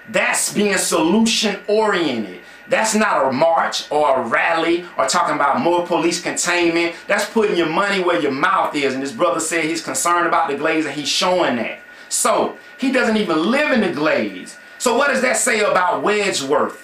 That's being solution oriented. That's not a march or a rally or talking about more police containment. That's putting your money where your mouth is. And this brother said he's concerned about the Glades, and he's showing that. So he doesn't even live in the Glades. So what does that say about Wedgeworth?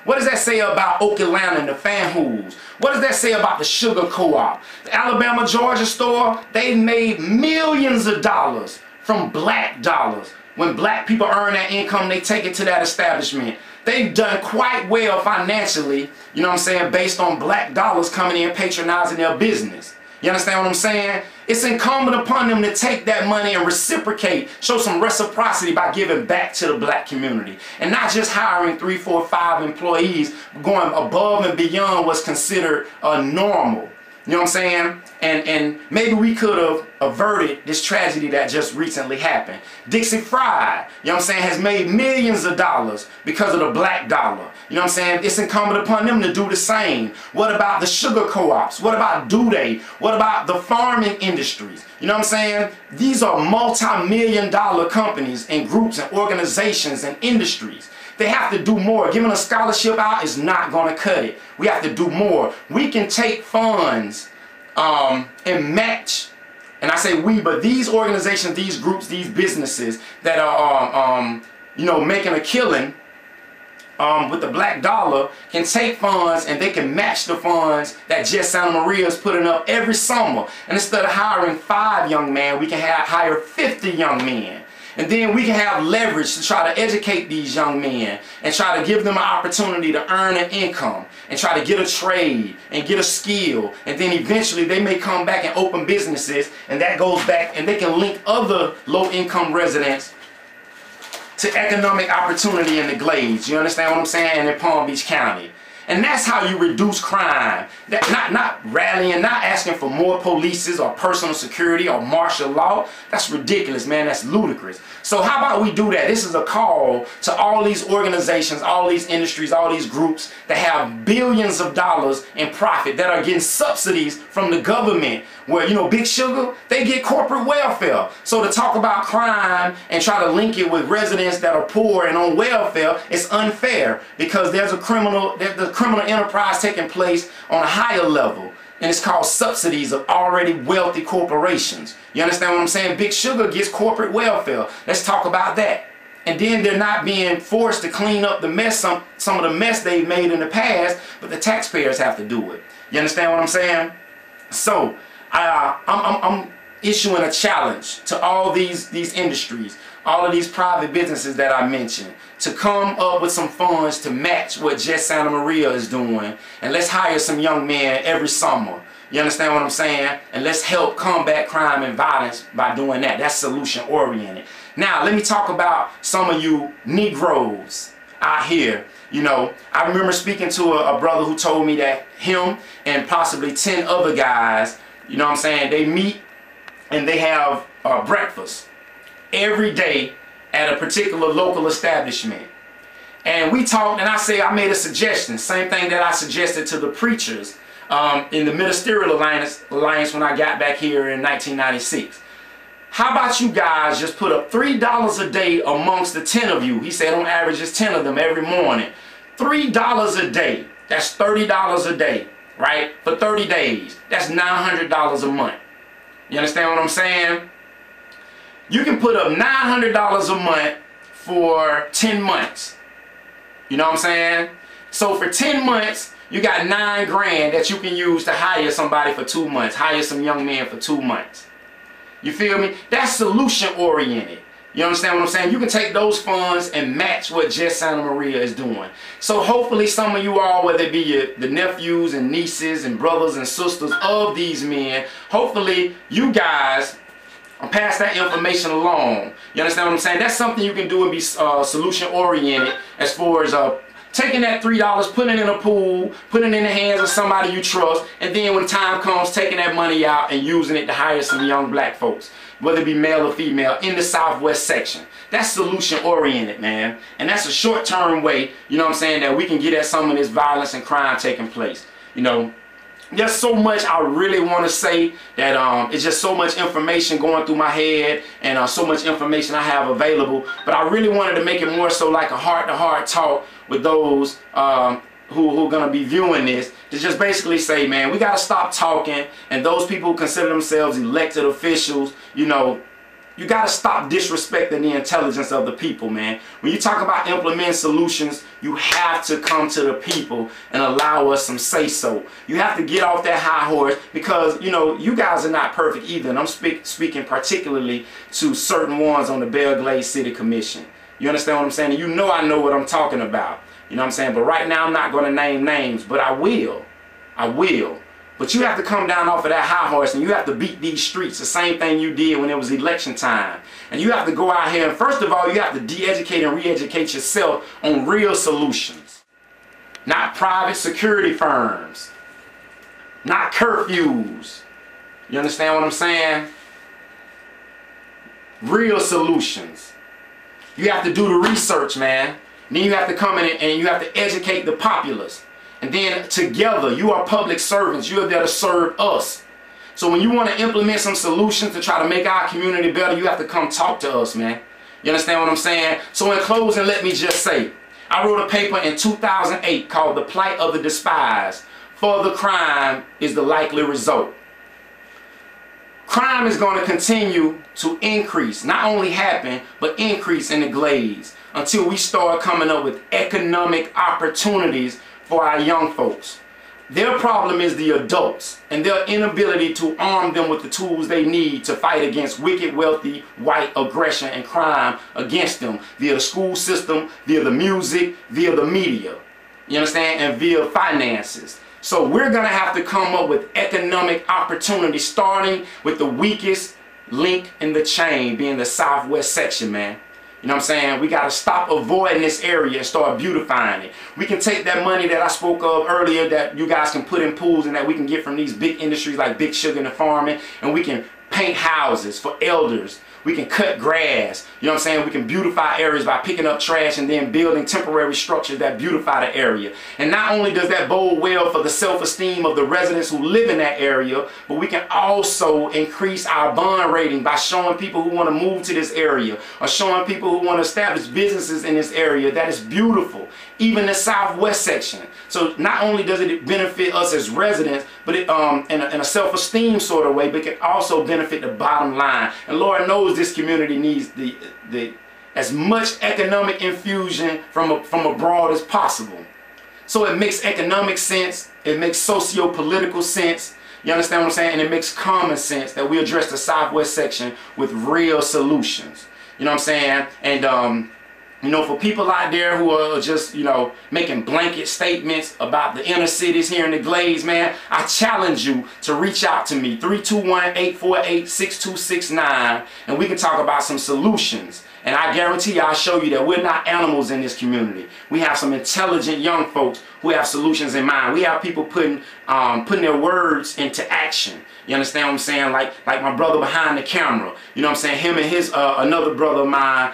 What does that say about Oak Atlanta and the Fanhools? What does that say about the Sugar Co-op? The Alabama Georgia store, they made millions of dollars from black dollars. When black people earn that income, they take it to that establishment. They've done quite well financially, you know what I'm saying, based on black dollars coming in patronizing their business. You understand what I'm saying? It's incumbent upon them to take that money and reciprocate, show some reciprocity by giving back to the black community. And not just hiring 3, 4, 5 employees, going above and beyond what's considered normal. You know what I'm saying? And maybe we could have averted this tragedy that just recently happened. Dixie Fried, you know what I'm saying, has made millions of dollars because of the black dollar. You know what I'm saying? It's incumbent upon them to do the same. What about the sugar co-ops? What about Duday? What about the farming industries? You know what I'm saying? These are multi-million-dollar companies and groups and organizations and industries. They have to do more. Giving a scholarship out is not going to cut it. We have to do more. We can take funds and match, and I say we, but these organizations, these groups, these businesses that are you know, making a killing with the black dollar, can take funds and they can match the funds that Jess Santa Maria is putting up every summer. And instead of hiring 5 young men, we can hire 50 young men. And then we can have leverage to try to educate these young men and try to give them an opportunity to earn an income and try to get a trade and get a skill. And then eventually they may come back and open businesses, and that goes back, and they can link other low-income residents to economic opportunity in the Glades. You understand what I'm saying? And in Palm Beach County. And that's how you reduce crime. Not rallying, not asking for more polices or personal security or martial law. That's ridiculous, man. That's ludicrous. So how about we do that? This is a call to all these organizations, all these industries, all these groups that have billions of dollars in profit, that are getting subsidies from the government, where, you know, Big Sugar, they get corporate welfare. So to talk about crime and try to link it with residents that are poor and on welfare is unfair, because there's a criminal enterprise taking place on a higher level, and it's called subsidies of already wealthy corporations. You understand what I'm saying? Big Sugar gets corporate welfare. Let's talk about that. And then they're not being forced to clean up the mess, some of the mess they've made in the past, but the taxpayers have to do it. You understand what I'm saying? So I'm issuing a challenge to all these industries, all of these private businesses that I mentioned, to come up with some funds to match what Jess Santa Maria is doing, and let's hire some young men every summer. You understand what I'm saying? And let's help combat crime and violence by doing that. That's solution oriented. Now let me talk about some of you Negroes out here. You know, I remember speaking to a brother who told me that him and possibly 10 other guys, you know what I'm saying, they meet and they have breakfast every day at a particular local establishment. And we talked, and I made a suggestion, same thing that I suggested to the preachers in the Ministerial Alliance when I got back here in 1996. How about you guys just put up $3 a day amongst the 10 of you? He said on average it's 10 of them every morning. $3 a day, that's $30 a day, right? For 30 days, that's $900 a month. You understand what I'm saying? You can put up $900 a month for 10 months. You know what I'm saying? So for 10 months, you got $9 grand that you can use to hire somebody for 2 months. Hire some young men for 2 months. You feel me? That's solution oriented. You understand what I'm saying? You can take those funds and match what Just Santa Maria is doing. So hopefully some of you all, whether it be the nephews and nieces and brothers and sisters of these men, hopefully you guys pass that information along. You understand what I'm saying? That's something you can do and be solution oriented, as far as taking that $3, putting it in a pool, putting it in the hands of somebody you trust, and then when time comes, taking that money out and using it to hire some young black folks, whether it be male or female, in the Southwest section. That's solution oriented, man. And that's a short-term way, you know what I'm saying, that we can get at some of this violence and crime taking place. You know, there's so much I really want to say that it's just so much information going through my head, and so much information I have available. But I really wanted to make it more so like a heart-to-heart talk with those who are going to be viewing this, to just basically say, man, we got to stop talking. And those people who consider themselves elected officials, you know, you got to stop disrespecting the intelligence of the people, man. When you talk about implementing solutions, you have to come to the people and allow us some say-so. You have to get off that high horse, because, you know, you guys are not perfect either. And I'm speaking particularly to certain ones on the Belle Glade City Commission. You understand what I'm saying? And you know I know what I'm talking about. You know what I'm saying? But right now I'm not going to name names, but I will. I will. But you have to come down off of that high horse, and you have to beat these streets, the same thing you did when it was election time. And you have to go out here, and first of all, you have to de-educate and re-educate yourself on real solutions. Not private security firms. Not curfews. You understand what I'm saying? Real solutions. You have to do the research, man. Then you have to come in and you have to educate the populace. And then together, you are public servants. You are there to serve us. So when you want to implement some solutions to try to make our community better, you have to come talk to us, man. You understand what I'm saying? So in closing, let me just say, I wrote a paper in 2008 called The Plight of the Despised. Further crime is the likely result. Crime is going to continue to increase, not only happen, but increase in the Glades, until we start coming up with economic opportunities for our young folks. Their problem is the adults and their inability to arm them with the tools they need to fight against wicked, wealthy, white aggression and crime against them via the school system, via the music, via the media. You understand? And via finances. So we're going to have to come up with economic opportunities, starting with the weakest link in the chain, being the Southwest section, man. You know what I'm saying? We got to stop avoiding this area and start beautifying it. We can take that money that I spoke of earlier that you guys can put in pools and that we can get from these big industries like big sugar and farming, and we can paint houses for elders. We can cut grass. You know what I'm saying? We can beautify areas by picking up trash and then building temporary structures that beautify the area. And not only does that bode well for the self-esteem of the residents who live in that area, but we can also increase our bond rating by showing people who want to move to this area, or showing people who want to establish businesses in this area that is beautiful, even the Southwest section. So not only does it benefit us as residents, but it, in a self-esteem sort of way, but it can also benefit the bottom line. And Lord knows this community needs as much economic infusion from abroad as possible. So it makes economic sense, it makes socio-political sense, you understand what I'm saying? And it makes common sense that we address the Southwest section with real solutions. You know what I'm saying? And you know, for people out there who are just, you know, making blanket statements about the inner cities here in the Glades, man, I challenge you to reach out to me, 321-848-6269, and we can talk about some solutions. And I guarantee you, I'll show you that we're not animals in this community. We have some intelligent young folks who have solutions in mind. We have people putting their words into action. You understand what I'm saying? Like my brother behind the camera. You know what I'm saying? Him and his another brother of mine,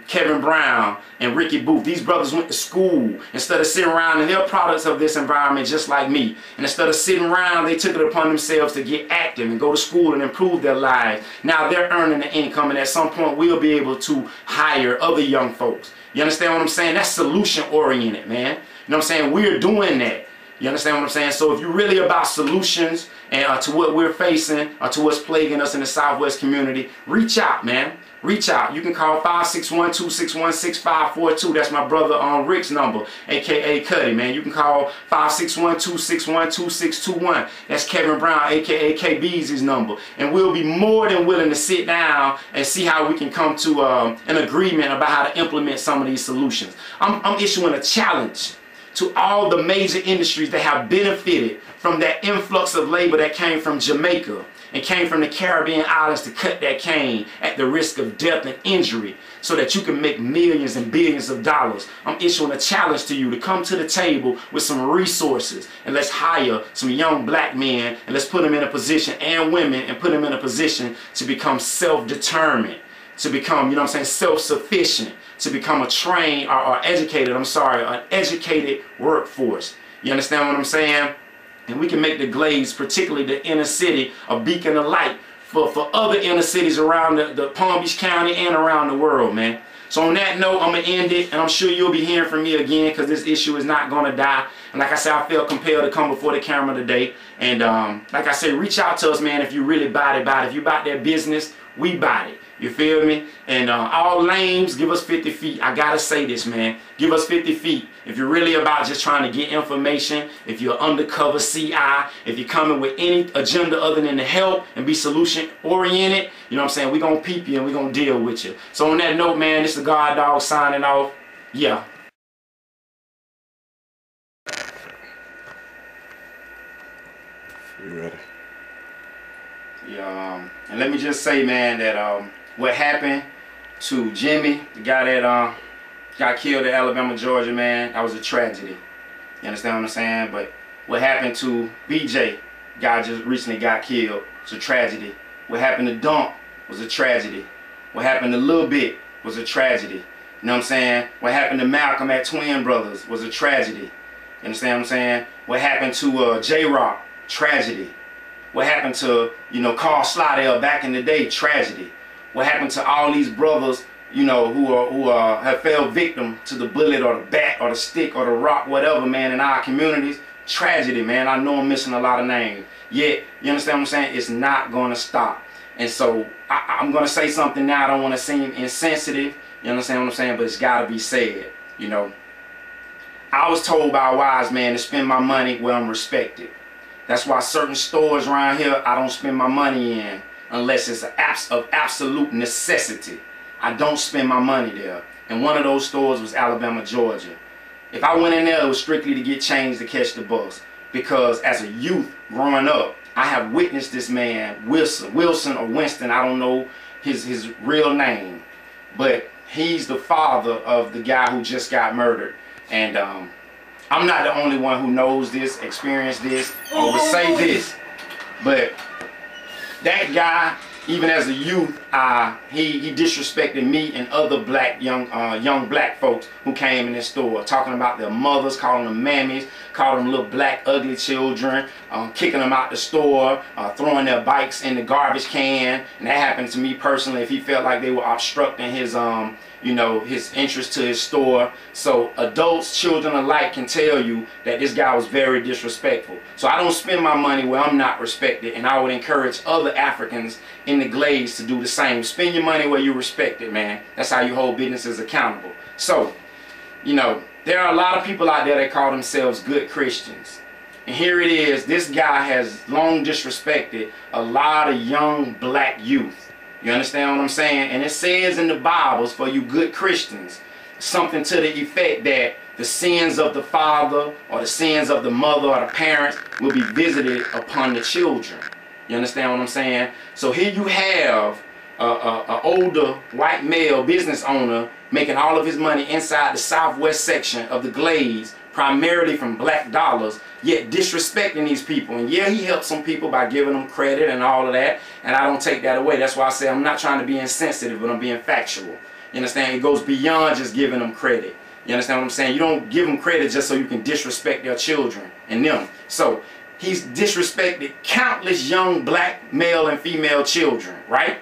Kevin Brown and Ricky Booth. These brothers went to school instead of sitting around, and they're products of this environment just like me. And instead of sitting around, they took it upon themselves to get active and go to school and improve their lives. Now they're earning an income, and at some point we'll be able to hire other young folks. You understand what I'm saying? That's solution oriented, man. You know what I'm saying? We're doing that. You understand what I'm saying? So if you're really about solutions and to what we're facing, or to what's plaguing us in the Southwest community, reach out, man. reach out. You can call 561-261-6542. That's my brother Rick's number, aka Cuddy, man. You can call 561-261-2621. That's Kevin Brown, aka KB's number. And we'll be more than willing to sit down and see how we can come to an agreement about how to implement some of these solutions. I'm issuing a challenge to all the major industries that have benefited from that influx of labor that came from Jamaica and came from the Caribbean islands to cut that cane at the risk of death and injury so that you can make millions and billions of dollars. I'm issuing a challenge to you to come to the table with some resources, and let's hire some young black men and let's put them in a position, and women, and put them in a position to become self-determined, to become, you know what I'm saying, self-sufficient, to become a trained or educated, an educated workforce. You understand what I'm saying? And we can make the Glades, particularly the inner city, a beacon of light for other inner cities around the Palm Beach County and around the world, man. So on that note, I'm going to end it, and I'm sure you'll be hearing from me again, because this issue is not going to die. And like I said, I felt compelled to come before the camera today. And like I said, reach out to us, man, if you really about it. If you about that business, we about it. You feel me? And all lames, give us 50 feet. I gotta say this, man. Give us 50 feet. If you're really about just trying to get information, if you're undercover CI, if you're coming with any agenda other than to help and be solution oriented, you know what I'm saying? We're gonna peep you and we're gonna deal with you. So on that note, man, this is the God Dog signing off. Yeah. You ready? Yeah, and let me just say, man, that what happened to Jimmy, the guy that got killed in Alabama, Georgia, man, that was a tragedy. You understand what I'm saying? But what happened to BJ, guy just recently got killed, it's a tragedy. What happened to Dump was a tragedy. What happened to Lil Bit was a tragedy. You know what I'm saying? What happened to Malcolm at Twin Brothers was a tragedy. You understand what I'm saying? What happened to J-Rock? Tragedy. What happened to, you know, Carl Slidell back in the day? Tragedy. What happened to all these brothers, you know, who have fell victim to the bullet or the bat or the stick or the rock, whatever, man, in our communities? Tragedy, man. I know I'm missing a lot of names. Yet, you understand what I'm saying? It's not going to stop. And so I'm going to say something now. I don't want to seem insensitive. You understand what I'm saying? But it's got to be said, you know. I was told by a wise man to spend my money where I'm respected. That's why certain stores around here I don't spend my money in unless it's of absolute necessity. I don't spend my money there. And one of those stores was Alabama, Georgia. If I went in there, it was strictly to get changed to catch the bus. Because as a youth growing up, I have witnessed this man, Wilson or Winston, I don't know his real name. But he's the father of the guy who just got murdered. And I'm not the only one who knows this, experienced this, or would say this, but that guy, even as a youth, he disrespected me and other black young black folks who came in this store, talking about their mothers, calling them mammies, calling them little black ugly children, kicking them out the store, throwing their bikes in the garbage can. And that happened to me personally if he felt like they were obstructing his you know, his interest to his store. So adults, children alike can tell you that this guy was very disrespectful. So I don't spend my money where I'm not respected, and I would encourage other Africans in the Glades to do the same. Spend your money where you're respected, man. That's how you hold businesses accountable. So, you know, there are a lot of people out there that call themselves good Christians. And here it is, this guy has long disrespected a lot of young black youth. You understand what I'm saying? And it says in the Bibles, for you good Christians, something to the effect that the sins of the father or the sins of the mother or the parents will be visited upon the children. You understand what I'm saying? So here you have an older white male business owner making all of his money inside the southwest section of the Glades, primarily from black dollars, yet disrespecting these people. And yeah, he helped some people by giving them credit and all of that, and I don't take that away. That's why I say I'm not trying to be insensitive, but I'm being factual. You understand? It goes beyond just giving them credit. You understand what I'm saying? You don't give them credit just so you can disrespect their children and them. So he's disrespected countless young black male and female children, right?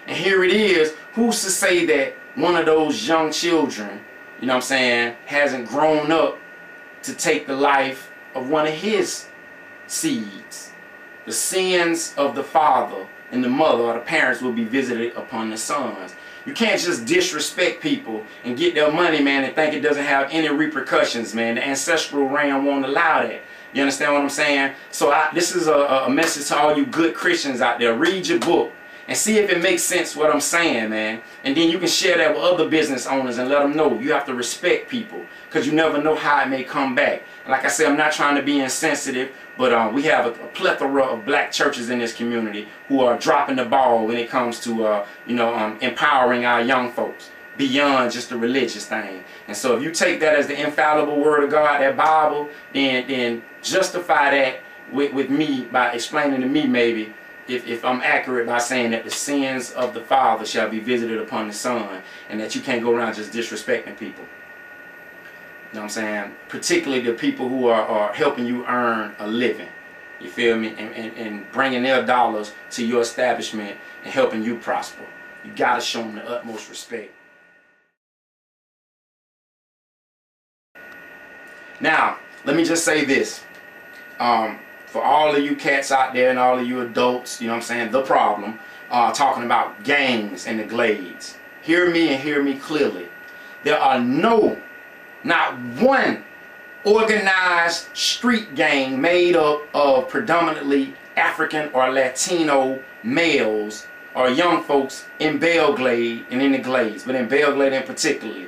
And here it is, who's to say that one of those young children, you know what I'm saying, hasn't grown up to take the life of one of his seeds? The sins of the father and the mother or the parents will be visited upon the sons. You can't just disrespect people and get their money, man, and think it doesn't have any repercussions, man. The ancestral realm won't allow that. You understand what I'm saying? So this is a message to all you good Christians out there. Read your book and see if it makes sense what I'm saying, man. And then you can share that with other business owners and let them know you have to respect people, because you never know how it may come back. Like I said, I'm not trying to be insensitive, but we have a plethora of black churches in this community who are dropping the ball when it comes to empowering our young folks beyond just the religious thing. And so if you take that as the infallible word of God, that Bible, then justify that with me by explaining to me maybe if I'm accurate by saying that the sins of the father shall be visited upon the son, and that you can't go around just disrespecting people. You know what I'm saying? Particularly the people who are helping you earn a living. You feel me? And bringing their dollars to your establishment and helping you prosper. You got to show them the utmost respect. Now, let me just say this. For all of you cats out there and all of you adults, you know what I'm saying, the problem, talking about gangs in the glades. Hear me and hear me clearly. There are not one organized street gang made up of predominantly African or Latino males or young folks in Belgrade and in the Glades, but in Belgrade in particular.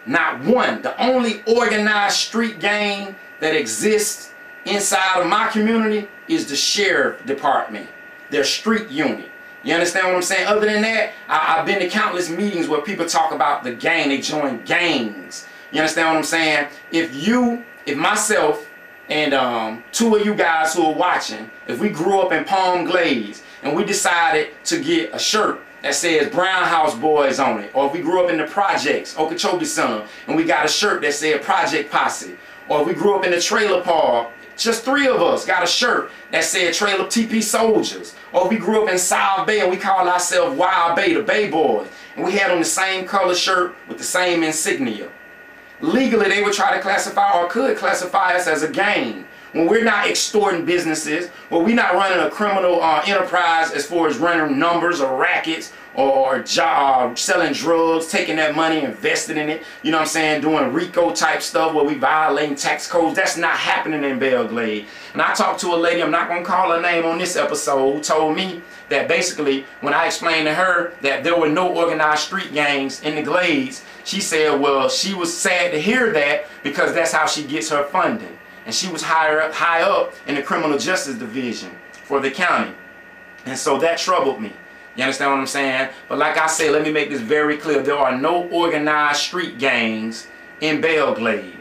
Not one. The only organized street gang that exists inside of my community is the sheriff department, their street unit. You understand what I'm saying? Other than that, I've been to countless meetings where people talk about the gang, they join gangs. You understand what I'm saying? If myself and two of you guys who are watching, if we grew up in Palm Glades and we decided to get a shirt that says Brown House Boys on it, or if we grew up in the projects, Okeechobee Center, and we got a shirt that said Project Posse, or if we grew up in the trailer park, just 3 of us got a shirt that said Trailer TP Soldiers, or if we grew up in South Bay and we called ourselves Wild Bay, the Bay Boys, and we had on the same color shirt with the same insignia. Legally, they would try to classify or could classify us as a gang. When we're not extorting businesses, when we're not running a criminal enterprise as far as running numbers or rackets or selling drugs, taking that money, investing in it, you know what I'm saying, doing RICO type stuff where we violating tax codes, that's not happening in Belgrade. And I talked to a lady, I'm not going to call her name on this episode, who told me that basically when I explained to her that there were no organized street gangs in the Glades, she said, well, she was sad to hear that because that's how she gets her funding. And she was high up in the criminal justice division for the county. And so that troubled me. You understand what I'm saying? But like I said, let me make this very clear. There are no organized street gangs in Belgrade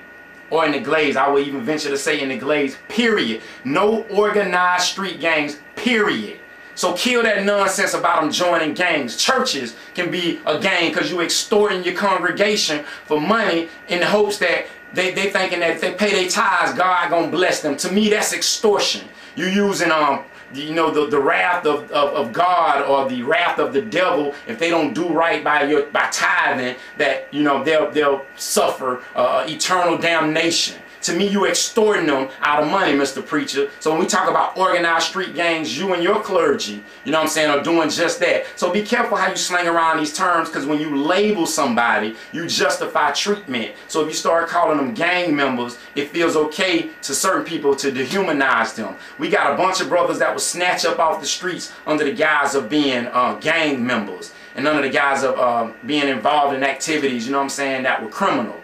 or in the Glades. I would even venture to say in the Glades, period. No organized street gangs, period. So kill that nonsense about them joining gangs. Churches can be a gang because you're extorting your congregation for money in the hopes that they thinking that if they pay their tithes, God gonna bless them. To me, that's extortion. You're using the wrath of God or the wrath of the devil if they don't do right by tithing, that they'll suffer eternal damnation. To me, you extorting them out of money, Mr. Preacher. So when we talk about organized street gangs, you and your clergy, you know what I'm saying, are doing just that. So be careful how you slang around these terms, because when you label somebody, you justify treatment. So if you start calling them gang members, it feels okay to certain people to dehumanize them. We got a bunch of brothers that will snatch up off the streets under the guise of being gang members, and under the guise of being involved in activities, you know what I'm saying, that were criminal.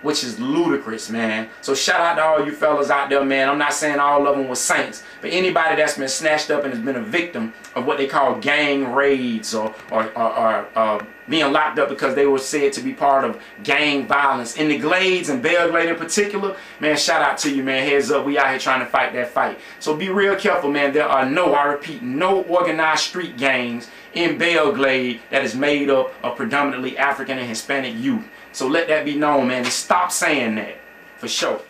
Which is ludicrous, man. So shout out to all you fellas out there, man. I'm not saying all of them were saints, but anybody that's been snatched up and has been a victim of what they call gang raids or being locked up because they were said to be part of gang violence in the Glades and Belgrade in particular, man, shout out to you, man. Heads up, we out here trying to fight that fight. So be real careful, man. There are I repeat, no organized street gangs in Belgrade that is made up of predominantly African and Hispanic youth. So let that be known, man, and stop saying that, for sure.